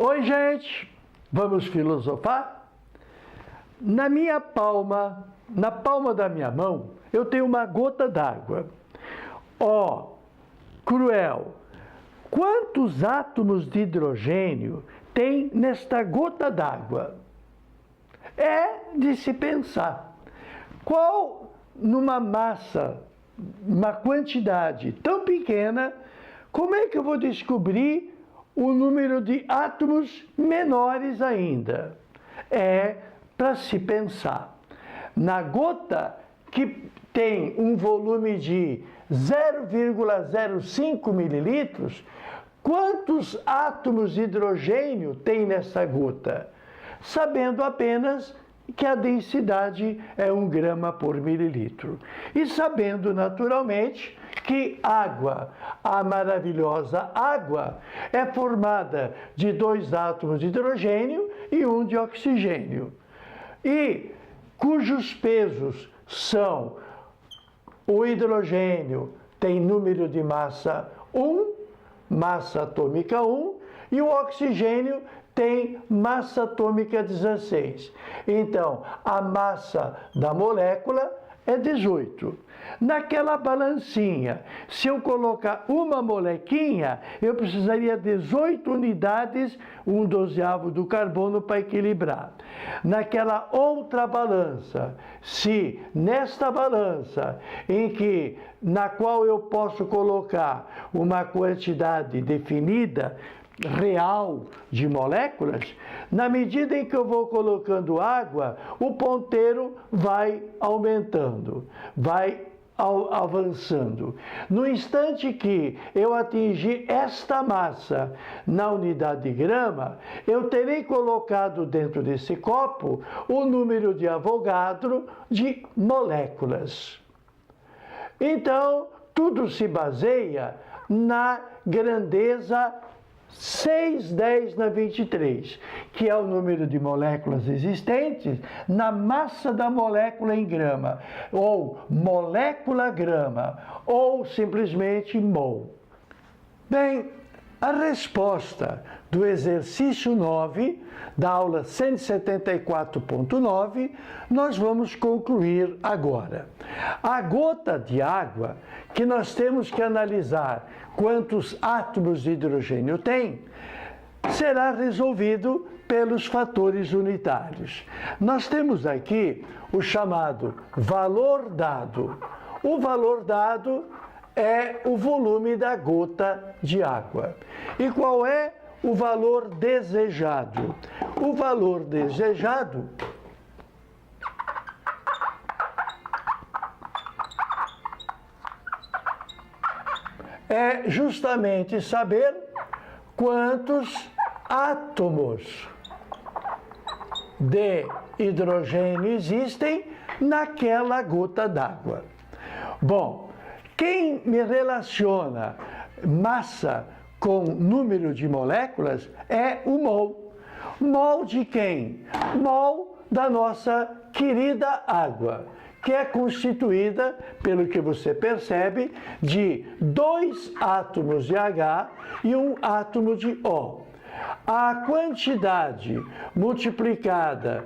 Oi, gente! Vamos filosofar? Na minha palma, na palma da minha mão, eu tenho uma gota d'água. Ó, cruel! Quantos átomos de hidrogênio tem nesta gota d'água? É de se pensar. Qual, numa massa, uma quantidade tão pequena, como é que eu vou descobrir o número de átomos menores ainda? É para se pensar. Na gota que tem um volume de 0,05 mililitros, quantos átomos de hidrogênio tem nessa gota? Sabendo apenas que a densidade é 1 grama por mililitro. E sabendo, naturalmente, que água, a maravilhosa água, é formada de 2 átomos de hidrogênio e 1 de oxigênio. E cujos pesos são: o hidrogênio tem número de massa 1, massa atômica 1, e o oxigênio tem massa atômica 16. Então, a massa da molécula é 18. Naquela balancinha, se eu colocar uma molequinha, eu precisaria 18 unidades, 1/12 do carbono para equilibrar. Naquela outra balança, se nesta balança, na qual eu posso colocar uma quantidade definida, real de moléculas, na medida em que eu vou colocando água, o ponteiro vai aumentando, vai avançando. No instante que eu atingir esta massa na unidade de grama, eu terei colocado dentro desse copo o número de Avogadro de moléculas. Então, tudo se baseia na grandeza 6×10⁻²3, que é o número de moléculas existentes na massa da molécula em grama, ou molécula-grama, ou simplesmente mol. Bem, a resposta do exercício 9, da aula 174.9, nós vamos concluir agora. A gota de água, que nós temos que analisar quantos átomos de hidrogênio tem, será resolvido pelos fatores unitários. Nós temos aqui o chamado valor dado. O valor dado é o volume da gota de água. E qual é o valor desejado? O valor desejado é justamente saber quantos átomos de hidrogênio existem naquela gota d'água. Bom, quem me relaciona massa com número de moléculas é o mol. Mol de quem? Mol da nossa querida água, que é constituída, pelo que você percebe, de 2 átomos de H e 1 átomo de O. A quantidade multiplicada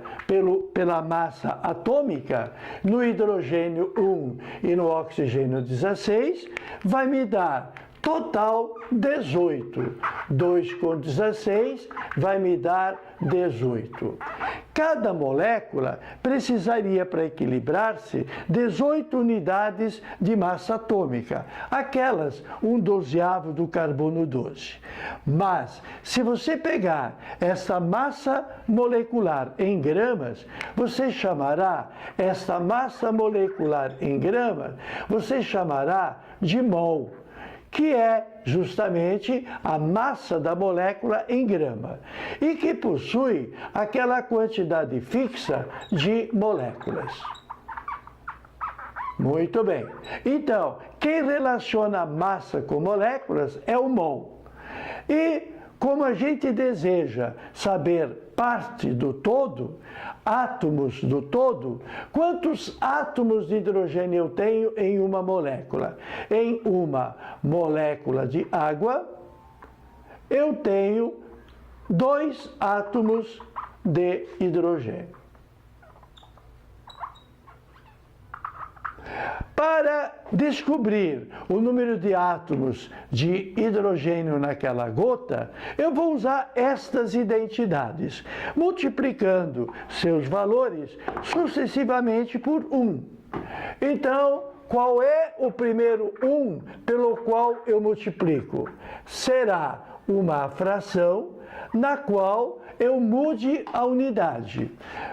pela massa atômica no hidrogênio 1 e no oxigênio 16 vai me dar total 18. 2 com 16 vai me dar 18. Cada molécula precisaria, para equilibrar-se, 18 unidades de massa atômica, aquelas 1/12 do carbono 12. Mas, se você pegar essa massa molecular em gramas, você chamará essa massa molecular em gramas, você chamará de mol, que é justamente a massa da molécula em grama, e que possui aquela quantidade fixa de moléculas. Muito bem. Então, quem relaciona a massa com moléculas é o mol. E como a gente deseja saber parte do todo, átomos do todo, quantos átomos de hidrogênio eu tenho em uma molécula? Em uma molécula de água, eu tenho 2 átomos de hidrogênio. Para descobrir o número de átomos de hidrogênio naquela gota, eu vou usar estas identidades, multiplicando seus valores sucessivamente por 1. Então, qual é o primeiro 1 pelo qual eu multiplico? Será uma fração na qual eu mude a unidade.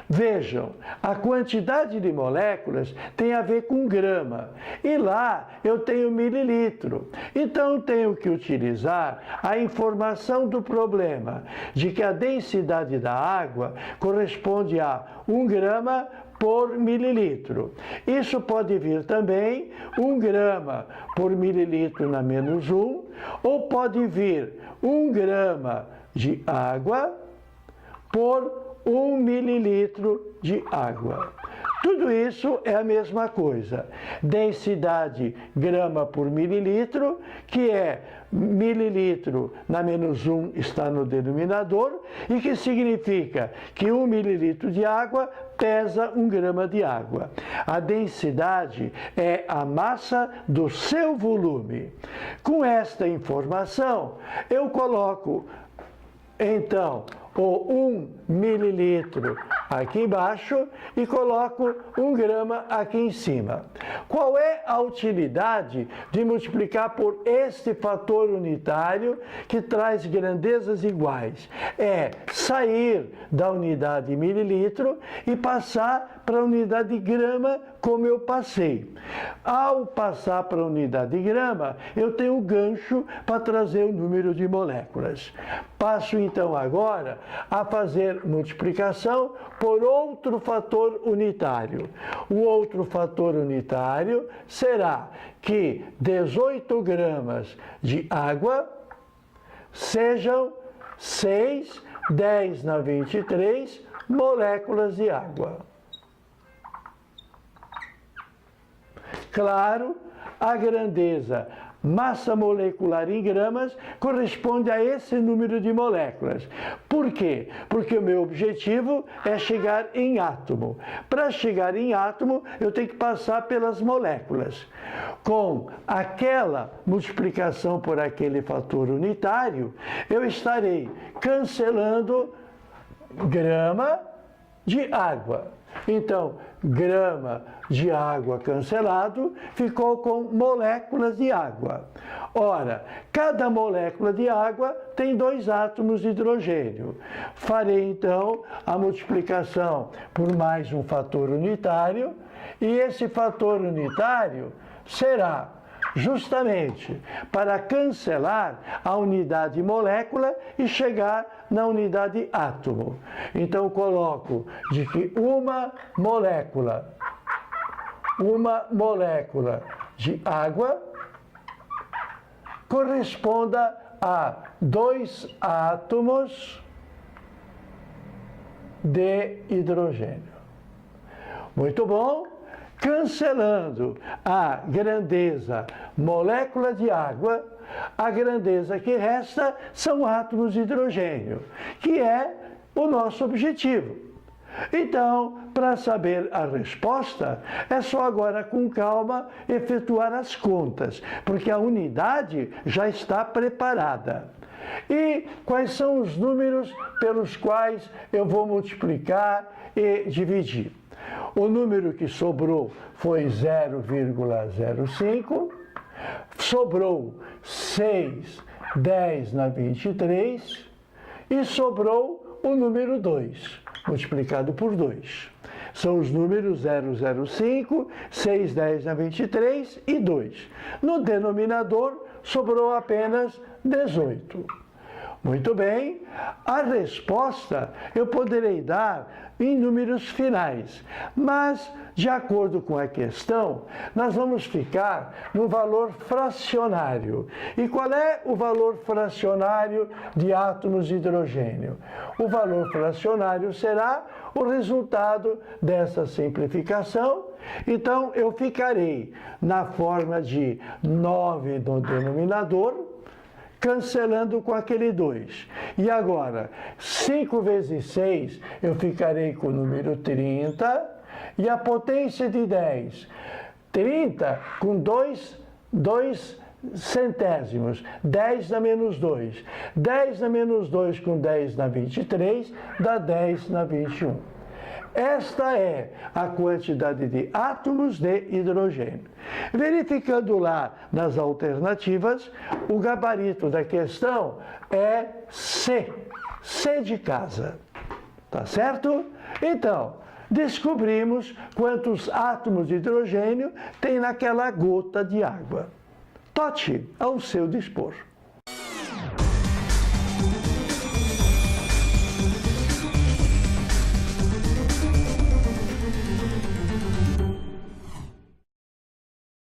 Vejam, a quantidade de moléculas tem a ver com grama, e lá eu tenho mililitro. Então, tenho que utilizar a informação do problema, de que a densidade da água corresponde a 1 grama por mililitro. Isso pode vir também 1 grama por mililitro na menos 1, ou pode vir 1 grama de água por 1 mililitro de água. Tudo isso é a mesma coisa. Densidade grama por mililitro, que é mililitro na menos 1 está no denominador, e que significa que 1 mililitro de água pesa 1 grama de água. A densidade é a massa do seu volume. Com esta informação, eu coloco, então, o 1 mililitro aqui embaixo e coloco 1 grama aqui em cima. Qual é a utilidade de multiplicar por este fator unitário que traz grandezas iguais? É sair da unidade mililitro e passar para a unidade grama, como eu passei. Ao passar para a unidade grama, eu tenho um gancho para trazer o número de moléculas. Passo então agora a fazer multiplicação por outro fator unitário. O outro fator unitário será que 18 gramas de água sejam 6, 10 na 23 moléculas de água. Claro, a grandeza massa molecular em gramas corresponde a esse número de moléculas. Por quê? Porque o meu objetivo é chegar em átomo. Para chegar em átomo, eu tenho que passar pelas moléculas. Com aquela multiplicação por aquele fator unitário, eu estarei cancelando grama de água. Então, grama de água cancelado ficou com moléculas de água. Ora, cada molécula de água tem 2 átomos de hidrogênio. Farei então a multiplicação por mais um fator unitário, e esse fator unitário será justamente para cancelar a unidade molécula e chegar na unidade átomo. Então, coloco de que uma molécula de água corresponda a 2 átomos de hidrogênio. Muito bom. Cancelando a grandeza molécula de água, a grandeza que resta são átomos de hidrogênio, que é o nosso objetivo. Então, para saber a resposta, é só agora com calma efetuar as contas, porque a unidade já está preparada. E quais são os números pelos quais eu vou multiplicar e dividir? O número que sobrou foi 0,05, sobrou 6, 10 na 23 e sobrou o número 2, multiplicado por 2. São os números 005, 6, 10 na 23 e 2. No denominador, sobrou apenas 18. Muito bem, a resposta eu poderei dar em números finais, mas, de acordo com a questão, nós vamos ficar no valor fracionário. E qual é o valor fracionário de átomos de hidrogênio? O valor fracionário será o resultado dessa simplificação. Então, eu ficarei na forma de 9 no denominador, cancelando com aquele 2. E agora, 5 vezes 6, eu ficarei com o número 30, e a potência de 10, 30 com 2 centésimos, 10 na menos 2. 10 na menos 2 com 10 na 23, dá 10 na 21. Esta é a quantidade de átomos de hidrogênio. Verificando lá nas alternativas, o gabarito da questão é C. C de casa. Tá certo? Então, descobrimos quantos átomos de hidrogênio tem naquela gota de água. Tote ao seu dispor.